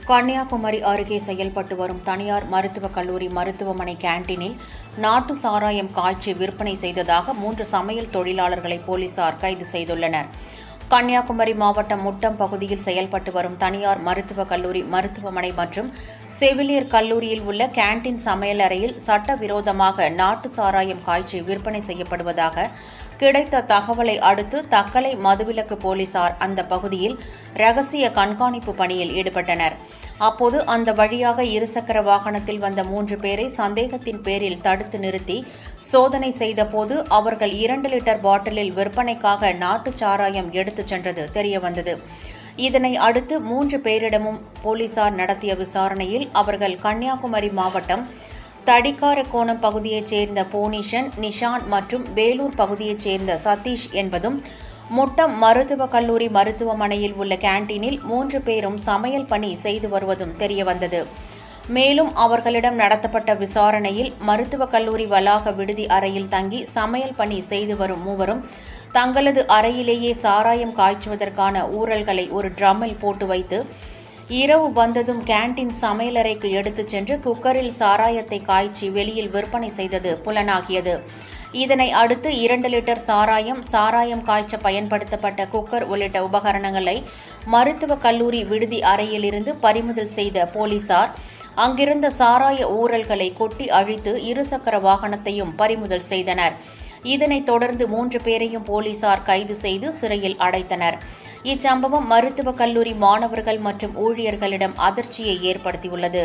கன்னியாகுமரி அருகே செயல்பட்டு வரும் தனியார் மருத்துவக் கல்லூரி மருத்துவமனை கேண்டீனில் நாட்டு சாராயம் காய்ச்சி விற்பனை செய்ததாக 3 சமையல் தொழிலாளர்களை போலீசார் கைது செய்துள்ளனர். கன்னியாகுமரி மாவட்டம் முட்டம் பகுதியில் செயல்பட்டு வரும் தனியார் மருத்துவக் கல்லூரி மருத்துவமனை மற்றும் செவிலியர் கல்லூரியில் உள்ள கேண்டீன் சமையலறையில் சட்டவிரோதமாக நாட்டு சாராயம் காய்ச்சி விற்பனை செய்யப்படுவதாக கிடைத்த தகவலை அடுத்து தக்கலை மதுவிலக்கு போலீசார் அந்த பகுதியில் ரகசிய கண்காணிப்பு பணியில் ஈடுபட்டனர். அப்போது அந்த வழியாக இருசக்கர வாகனத்தில் வந்த 3 பேரை சந்தேகத்தின் பேரில் தடுத்து நிறுத்தி சோதனை செய்தபோது அவர்கள் 2 லிட்டர் பாட்டிலில் விற்பனைக்காக நாட்டு சாராயம் எடுத்துச் சென்றது தெரியவந்தது. இதனை அடுத்து 3 பேரிடமும் போலீசார் நடத்திய விசாரணையில் அவர்கள் கன்னியாகுமரி மாவட்டம் தடிக்காரக்கோணம் பகுதியைச் சேர்ந்த போனீஷன், நிஷான் மற்றும் வேலூர் பகுதியைச் சேர்ந்த சதீஷ் என்பதும் முட்டம் மருத்துவக் கல்லூரி மருத்துவமனையில் உள்ள கேண்டீனில் 3 பேரும் சமையல் பணி செய்து வருவதும் தெரியவந்தது. மேலும் அவர்களிடம் நடத்தப்பட்ட விசாரணையில் மருத்துவக் கல்லூரி வளாக விடுதி அறையில் தங்கி சமையல் பணி செய்து வரும் 3வரும் தங்களது அறையிலேயே சாராயம் காய்ச்சுவதற்கான ஊரல்களை ஒரு ட்ரம்மில் போட்டு வைத்து இரவு வந்ததும் கேண்டீன் சமையலறைக்கு எடுத்துச் சென்று குக்கரில் சாராயத்தை காய்ச்சி வெளியில் விற்பனை செய்தது புலனாகியது. இதனை அடுத்து 2 லிட்டர் சாராயம் காய்ச்ச பயன்படுத்தப்பட்ட குக்கர் உள்ளிட்ட உபகரணங்களை மருத்துவக் கல்லூரி விடுதி அறையிலிருந்து பறிமுதல் செய்த போலீசார் அங்கிருந்த சாராய ஊரல்களை கொட்டி அழித்து இருசக்கர வாகனத்தையும் பறிமுதல் செய்தனர். இதனைத் தொடர்ந்து 3 பேரையும் போலீசார் கைது செய்து சிறையில் அடைத்தனர். இச்சம்பவம் மருத்துவக் கல்லூரி மாணவர்கள் மற்றும் ஊழியர்களிடம் அதிர்ச்சியை ஏற்படுத்தியுள்ளது.